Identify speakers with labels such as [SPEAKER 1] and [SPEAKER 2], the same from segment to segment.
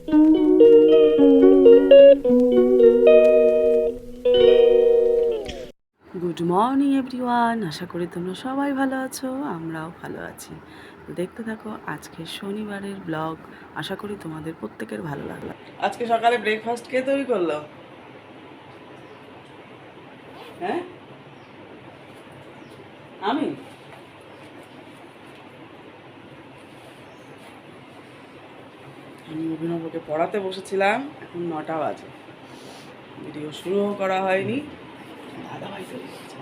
[SPEAKER 1] Good morning everyone, আশা করি তোমরা সবাই ভালো আছো, আমরাও ভালো আছি। দেখতে থাকো আজকের শনিবারের ব্লগ, আশা করি তোমাদের প্রত্যেকের ভালো লাগলো। আজকে সকালে ব্রেকফাস্ট কে তৈরি করলো? হ্যাঁ, আমি অভিনবকে পড়াতে বসেছিলাম, এখন 9টা বাজে, ভিডিও শুরুও করা হয়নি। দাদাভাই তৈরি করছে,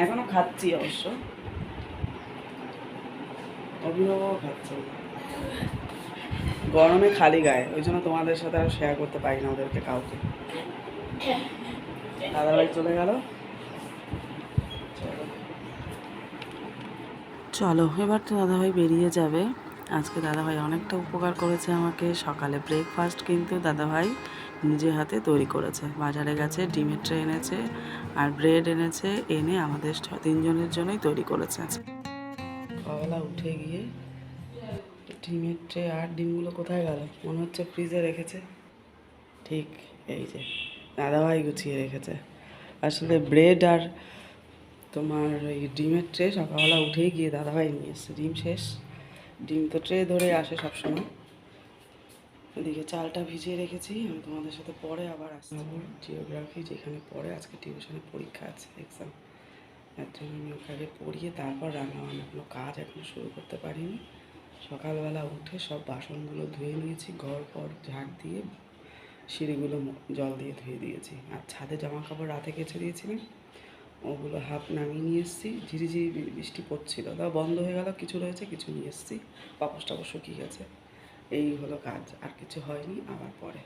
[SPEAKER 1] এখনো খাচ্ছি অবশ্য, অভিনবও খাচ্ছে। গরমে খালি গায়ে, ওই জন্য তোমাদের সাথে আর শেয়ার করতে পারি না ওদেরকে কাউকে। দাদাভাই চলে গেল, চলো এবার তো দাদাভাই বেরিয়ে যাবে। আজকে দাদাভাই অনেকটা উপকার করেছে আমাকে। সকালে ব্রেকফাস্ট কিন্তু দাদাভাই নিজে হাতে তৈরি করেছে, বাজারে গেছে, ডিমের ট্রে এনেছে আর ব্রেড এনেছে, এনে আমাদের 3জনের জন্যই তৈরি করেছে। সকালবেলা উঠে গিয়ে ডিমের ট্রে আর ডিমগুলো কোথায় গেল, মনে হচ্ছে ফ্রিজে রেখেছে। ঠিক এই যে দাদাভাই গুছিয়ে রেখেছে। আসলে ব্রেড আর তোমার এই ডিমের ট্রে সকালবেলা উঠেই গিয়ে দাদাভাই নিয়ে এসছে। ডিম শেষ, ডিম তো ট্রে ধরে আসে সবসময়। এদিকে চালটা ভিজিয়ে রেখেছি, আমি তোমাদের সাথে পরে আবার আসছি। জিওগ্রাফি যেখানে পড়ে, আজকে টিউশনে পরীক্ষা আছে, এক্সাম, তার জন্য আমি ওকে আগে পড়িয়ে তারপর রান্না বান্না, কোনো কাজ এখনো শুরু করতে পারিনি। সকালবেলা উঠে সব বাসনগুলো ধুয়ে নিয়েছি, ঘর পর ঝাড় দিয়ে সিঁড়িগুলো জল দিয়ে ধুয়ে দিয়েছি। আর ছাদে জামা কাপড় রাতে কেচে দিয়েছিলাম, ওগুলো হাফ নামিয়ে নিয়ে এসেছি। ঝিরিঝিরি বৃষ্টি পড়ছিল, তাও বন্ধ হয়ে গেল, কিছু রয়েছে কিছু নিয়ে এসেছি, পাপোশ টাপোশ শুকিয়ে গেছে। এই হলো কাজ, আর কিছু হয়নি। আবার পরে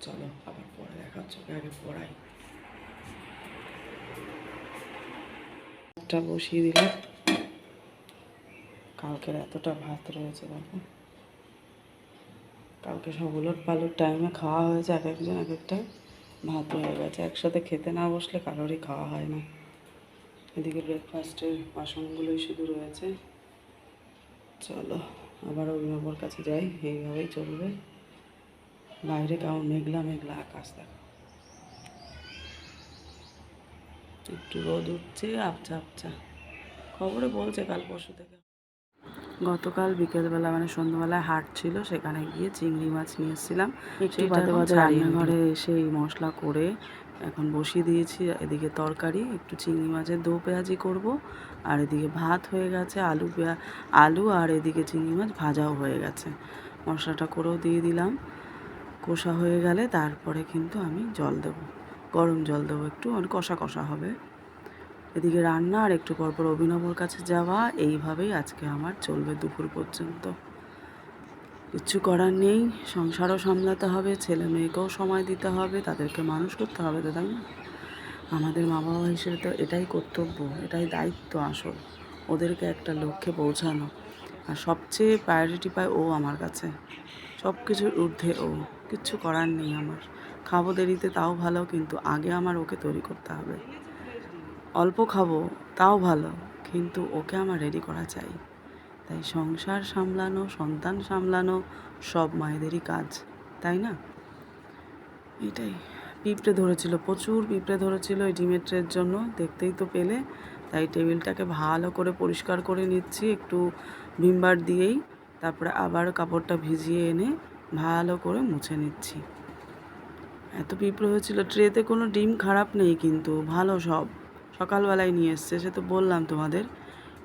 [SPEAKER 1] চলো, আবার পরে দেখা হচ্ছে, আগে পড়াই। ভাতটা বসিয়ে দিলাম, কালকের এতটা ভাত রয়েছে দেখো, কালকে সব উলট পালট টাইমে খাওয়া হয়েছে, এক একজন এক একটা ভাত হয়ে গেছে। একসাথে খেতে না বসলে কারোরই খাওয়া হয় না। এদিকে ব্রেকফাস্টের বাসনগুলোই শুধু রয়েছে। চলো আবার অভিনবর কাছে যাই, এইভাবেই চলবে। বাইরে কেমন মেঘলা মেঘলা আকাশ দেখো, একটু রোদ উঠছে, আবছা আবছা। খবরে বলছে কাল পরশু থেকে। গতকাল বিকেলবেলা মানে সন্ধ্যাবেলায় হাট ছিল, সেখানে গিয়ে চিংড়ি মাছ নিয়ে এসেছিলাম। একটু বাদে বাদে রান্নাঘরে এসে এই মশলা করে এখন বসিয়ে দিয়েছি। এদিকে তরকারি, একটু চিংড়ি মাছের দো পেঁয়াজি করব, আর এদিকে ভাত হয়ে গেছে, আলু আর এদিকে চিংড়ি মাছ ভাজাও হয়ে গেছে। মশলাটা করেও দিয়ে দিলাম, কষা হয়ে গেলে তারপরে কিন্তু আমি জল দেবো, গরম জল দেবো, একটু মানে কষা কষা হবে। এদিকে রান্না আর একটু পরপর অভিনবর কাছে যাওয়া, এইভাবেই আজকে আমার চলবে দুপুর পর্যন্ত। কিচ্ছু করার নেই, সংসারও সামলাতে হবে, ছেলে মেয়েকেও সময় দিতে হবে, তাদেরকে মানুষ করতে হবে, তো তাই না? আমাদের মা বাবা হিসেবে তো এটাই কর্তব্য, এটাই দায়িত্ব আসল, ওদেরকে একটা লক্ষ্যে পৌঁছানো। আর সবচেয়ে প্রায়োরিটি পায় ও আমার কাছে, সব কিছুর ঊর্ধ্বে ও। কিচ্ছু করার নেই আমার, খাবো দেরিতে তাও ভালো, কিন্তু আগে আমার ওকে তৈরি করতে হবে। অল্প খাবো তাও ভালো, কিন্তু ওকে আমার রেডি করা চাই। তাই সংসার সামলানো, সন্তান সামলানো সব মায়েদেরই কাজ, তাই না? এটাই। পিঁপড়ে ধরেছিল, প্রচুর পিঁপড়ে ধরেছিল এই ডিমের ট্রের জন্য, দেখতেই তো পেলে। তাই টেবিলটাকে ভালো করে পরিষ্কার করে নিচ্ছি একটু ভিমবার দিয়েই, তারপরে আবার কাপড়টা ভিজিয়ে এনে ভালো করে মুছে নিচ্ছি। এত পিঁপড়ে হয়েছিল, ট্রেতে কোনো ডিম খারাপ নেই কিন্তু ভালো সব, সকালবেলায় নিয়ে এসছে, সে তো বললাম তোমাদের।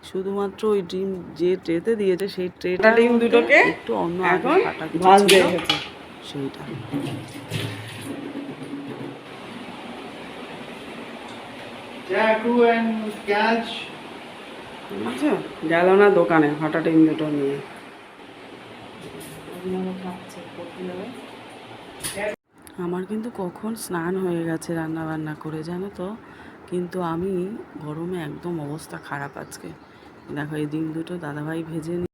[SPEAKER 1] শুধুমাত্র ওই ডিম যে ট্রেতে দিয়েছে সেই ট্রেটা ডিম দুটোকে একটু অন্য এখন ভাজতে রেখেছে, সেইটা। আচ্ছা, গেল না দোকানে হঠাৎ ডিম দুটো নিয়ে। আমার কিন্তু কখন স্নান হয়ে গেছে রান্না বান্না করে, জানো তো, কিন্তু আমি গরমে একদম অবস্থা খারাপ আজকে। দেখো এই ডিম দুটো দাদাভাই ভেজে নি।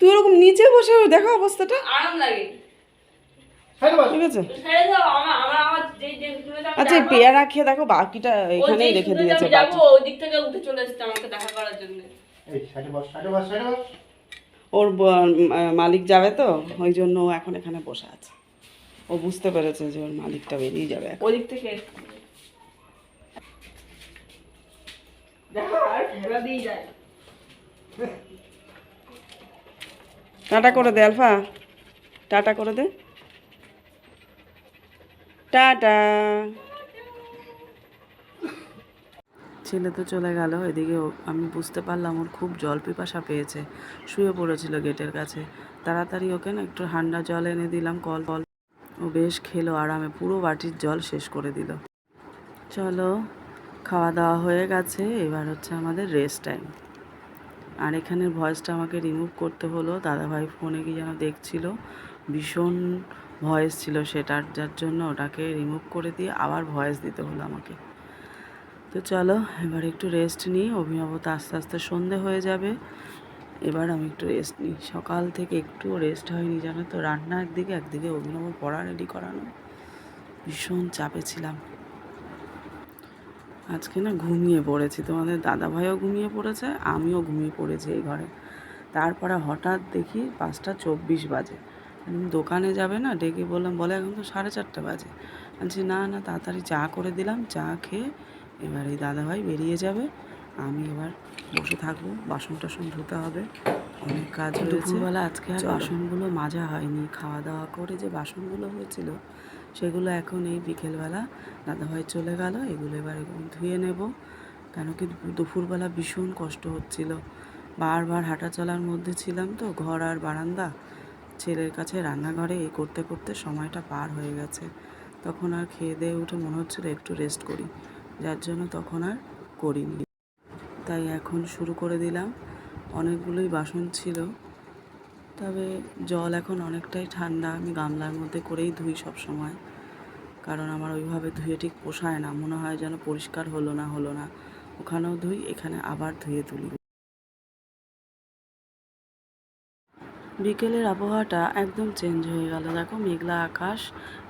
[SPEAKER 1] তুই ওরকম নিচে বসে দেখো অবস্থাটা, আরাম লাগে, ঠিক আছে? আচ্ছা পেয়ারা খেয়ে দেখো, বাকিটা এখানেই রেখে দিয়েছে।
[SPEAKER 2] ওই দিক থেকে উঠে চলে এসেছে আমাকে দেখা করার জন্য।
[SPEAKER 1] ওর মালিক যাবে তো, ওই জন্য ও এখন এখানে বসে আছে। ও বুঝতে পেরেছে যে ওর মালিকটা বেরিয়ে যাবে এখন।
[SPEAKER 2] ওদিক থেকে দেখো আর ঘোরা দিয়ে যায়।
[SPEAKER 1] টাটা করে দে আলফা, টাটা করে দে, টাটা। ছেলে তো চলে গেল, এদিকে আমি বুঝতে পারলাম ওর খুব জল পিপাসা পেয়েছে, শুয়ে পড়েছিল গেটের কাছে। তাড়াতাড়ি ওকে না একটু ঠান্ডা জল এনে দিলাম, কল কল। ও বেশ খেলো আরামে, পুরো বাটির জল শেষ করে দিল। চলো, খাওয়া দাওয়া হয়ে গেছে, এবার হচ্ছে আমাদের রেস্ট টাইম। আর এখানের ভয়েসটা আমাকে রিমুভ করতে হলো, দাদাভাই ফোনে কি যেন দেখছিল, ভীষণ ভয়েস ছিল সেটার, যার জন্য ওটাকে রিমুভ করে দিয়ে আবার ভয়েস দিতে হলো আমাকে। তো চলো এবার একটু রেস্ট নিই, অভিনব তো আস্তে আস্তে সন্ধে হয়ে যাবে। এবার আমি একটু রেস্ট নিই, সকাল থেকে একটুও রেস্ট হয়নি জানো তো, রান্না একদিকে, একদিকে অভিনব পড়া রেডি করানো, ভীষণ চাপে ছিলাম। আজকে না ঘুমিয়ে পড়েছি, তোমাদের দাদাভাইও ঘুমিয়ে পড়েছে, আমিও ঘুমিয়ে পড়েছি এই ঘরে। তারপরে হঠাৎ দেখি 5:24 বাজে, দোকানে যাবে না, ডেকে বললাম, বলে এখন তো 4:30 বাজে। বলছি না না, তাড়াতাড়ি চা করে দিলাম, চা খেয়ে এবার এই দাদাভাই বেরিয়ে যাবে, আমি এবার বসে থাকবো, বাসন টাসন ধুতে হবে, অনেক কাজ রয়েছে। দুপুরবেলা আজকে আর বাসনগুলো মাজা হয়নি, খাওয়া দাওয়া করে যে বাসনগুলো হয়েছিল সেগুলো এখন এই বিকেলবেলা দাদাভাই চলে গেল, এগুলো এবার এগুলো ধুয়ে নেব। কেন কি দুপুরবেলা ভীষণ কষ্ট হচ্ছিল, বারবার হাঁটা চলার মধ্যে ছিলাম তো, ঘর আর বারান্দা, ছেলের কাছে রান্নাঘরে এই করতে করতে সময়টা পার হয়ে গেছে। তখন আর খেয়ে দিয়ে উঠে মনে হচ্ছিল একটু রেস্ট করি, যার জন্য তখন আর করিনি। তাই এখন শুরু করে দিলাম। অনেকগুলোই বাসন ছিল, তবে জল এখন অনেকটাই ঠান্ডা, আমি গামলার মধ্যে করেই ধুই সব সময়, কারণ আমার ওইভাবে ধুয়ে ঠিক পোষায় না, মনে হয় যেন পরিষ্কার হলো না। ওখানেও ধুই, এখানে আবার ধুয়ে তুলি। বিকেলের আবহাওয়াটা একদম চেঞ্জ হয়ে গেল, দেখো মেঘলা আকাশ,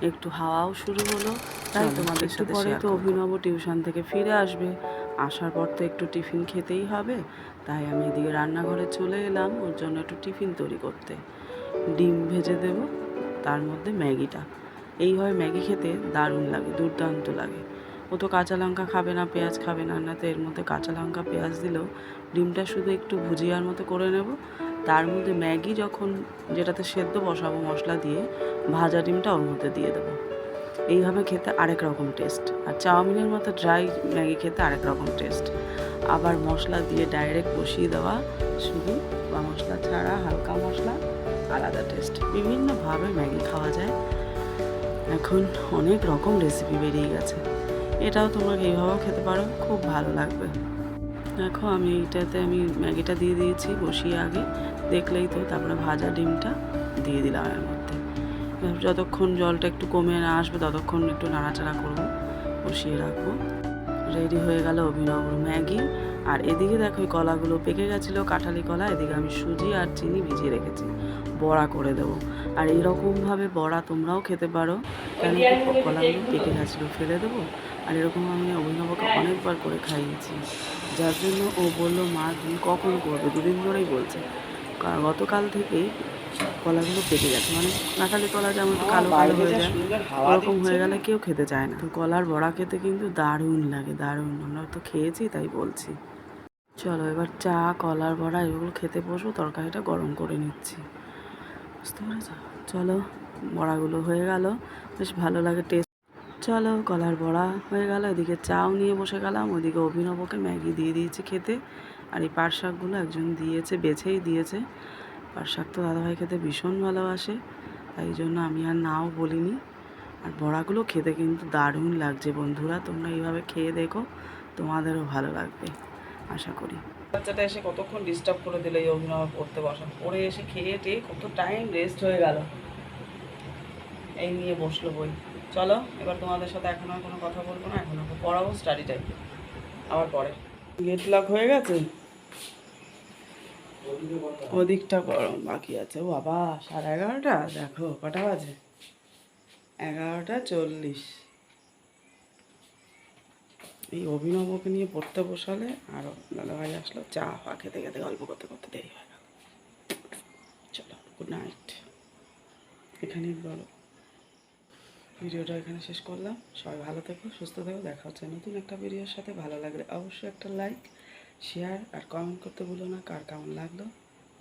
[SPEAKER 1] একটু হাওয়াও শুরু হলো। তাই তোমাদের সাথে পরে তো অভিনব টিউশন থেকে ফিরে আসবে, আসার পর তো একটু টিফিন খেতেই হবে, তাই আমি এদিকে রান্নাঘরে চলে এলাম ওর জন্য একটু টিফিন তৈরি করতে। ডিম ভেজে দেব, তার মধ্যে ম্যাগিটা, এইভাবে ম্যাগি খেতে দারুণ লাগে, দুর্দান্ত লাগে। ও তো কাঁচা লঙ্কা খাবে না, পেঁয়াজ খাবে না, তো এর মধ্যে কাঁচা লঙ্কা পেঁয়াজ দিলেও ডিমটা শুধু একটু ভুজিয়ার মতো করে নেব, তার মধ্যে ম্যাগি যখন যেটাতে সেদ্ধ বসাবো মশলা দিয়ে, ভাজা ডিমটা ওর মধ্যে দিয়ে দেবো। এইভাবে খেতে আরেক রকম টেস্ট, আর চাউমিনের মতো ড্রাই ম্যাগি খেতে আরেক রকম টেস্ট। আবার মশলা দিয়ে ডাইরেক্ট বসিয়ে দেওয়া শুধু, বা মশলা ছাড়া হালকা মশলা, আলাদা টেস্ট। বিভিন্নভাবে ম্যাগি খাওয়া যায়, এখন অনেক রকম রেসিপি বেরিয়ে গেছে, এটাও তোমরা এইভাবেও খেতে পারো, খুব ভালো লাগবে। দেখো আমি এইটাতে ম্যাগিটা দিয়ে দিয়েছি বসিয়ে আগে, দেখলেই তো, তারপরে ভাজা ডিমটা দিয়ে দিলাম এর মধ্যে। যতক্ষণ জলটা একটু কমে না আসবে ততক্ষণ একটু নাড়াচাড়া করবো, বসিয়ে রাখবো। রেডি হয়ে গেল অভিনব ম্যাগি। আর এদিকে দেখো এই কলাগুলো পেকে গেছিলো, কাঁঠালি কলা, এদিকে আমি সুজি আর চিনি ভিজিয়ে রেখেছি, বড়া করে দেবো। আর এরকমভাবে বড়া তোমরাও খেতে পারো, কেন কলাগুলো পেকে গেছিলো ফেলে দেবো। আর এরকম আমি অভিনবকে অনেকবার করে খাইয়েছি, যার জন্য ও বললো, মা তুমি কখন করবে, দুদিন ধরেই বলছে। গতকাল থেকেই কলাগুলো পেকে গেছে, মানে কাঁঠালি কলা যেমন কালো কালো হয়ে যায়, ওরকম হয়ে গেলে কেউ খেতে চায় না। তো কলার বড়া খেতে কিন্তু দারুণ লাগে, দারুণ, আমরা তো খেয়েছি তাই বলছি। চলো এবার চা, কলার বড়া এগুলো খেতে বসবো, তরকারিটা গরম করে নিচ্ছি, বুঝতে পেরেছো? চলো, বড়াগুলো হয়ে গেল, বেশ ভালো লাগে টেস্ট। চলো কলার বড়া হয়ে গেল, এদিকে চাও নিয়ে বসে গেলাম, ওইদিকে অভিনবকে ম্যাগি দিয়ে দিয়েছি খেতে। আর এই পাট শাকগুলো একজন দিয়েছে, বেছেই দিয়েছে, পাট শাক তো দাদাভাই খেতে ভীষণ ভালোবাসে, তাই জন্য আমি আর নাও বলিনি। আর বড়াগুলো খেতে কিন্তু দারুণ লাগছে বন্ধুরা, তোমরা এইভাবে খেয়ে দেখো, তোমাদেরও ভালো লাগবে আশা করি। বাচ্চাটা এসে কতক্ষণ ডিস্টার্ব করে দিল, এই অভিনব পড়তে বসা, পড়ে এসে খেয়ে টেয়ে কত টাইম রেস্ট হয়ে গেল, এই নিয়ে বসলো বই। চলো এবার তোমাদের সাথে এখন আর কোনো কথা বলবো না, এখন ওকে পড়াবো, স্টাডি টাইম আবার পরে। গেট লক হয়ে গেছে, ওদিকটা গরম বাকি আছে। ও বাবা, 11:30, দেখো কটা বাজে, 11:40। এই অভিনবকে নিয়ে পড়তে বসালে, আর দাদাভাই আসলো, চা ফা খেতে খেতে গল্প করতে করতে দেরি হয়। এখানেই বলো, ভিডিওটা এখানে শেষ করলাম। সবাই ভালো থেকো, সুস্থ থেকো। দেখা হচ্ছে নতুন একটা ভিডিওর সাথে। ভালো লাগলে অবশ্যই একটা লাইক, শেয়ার আর কমেন্ট করতে ভুলো না কার কেমন লাগলো।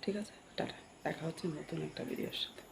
[SPEAKER 1] ঠিক আছে, টাটা। দেখা হচ্ছে নতুন একটা ভিডিওর সাথে।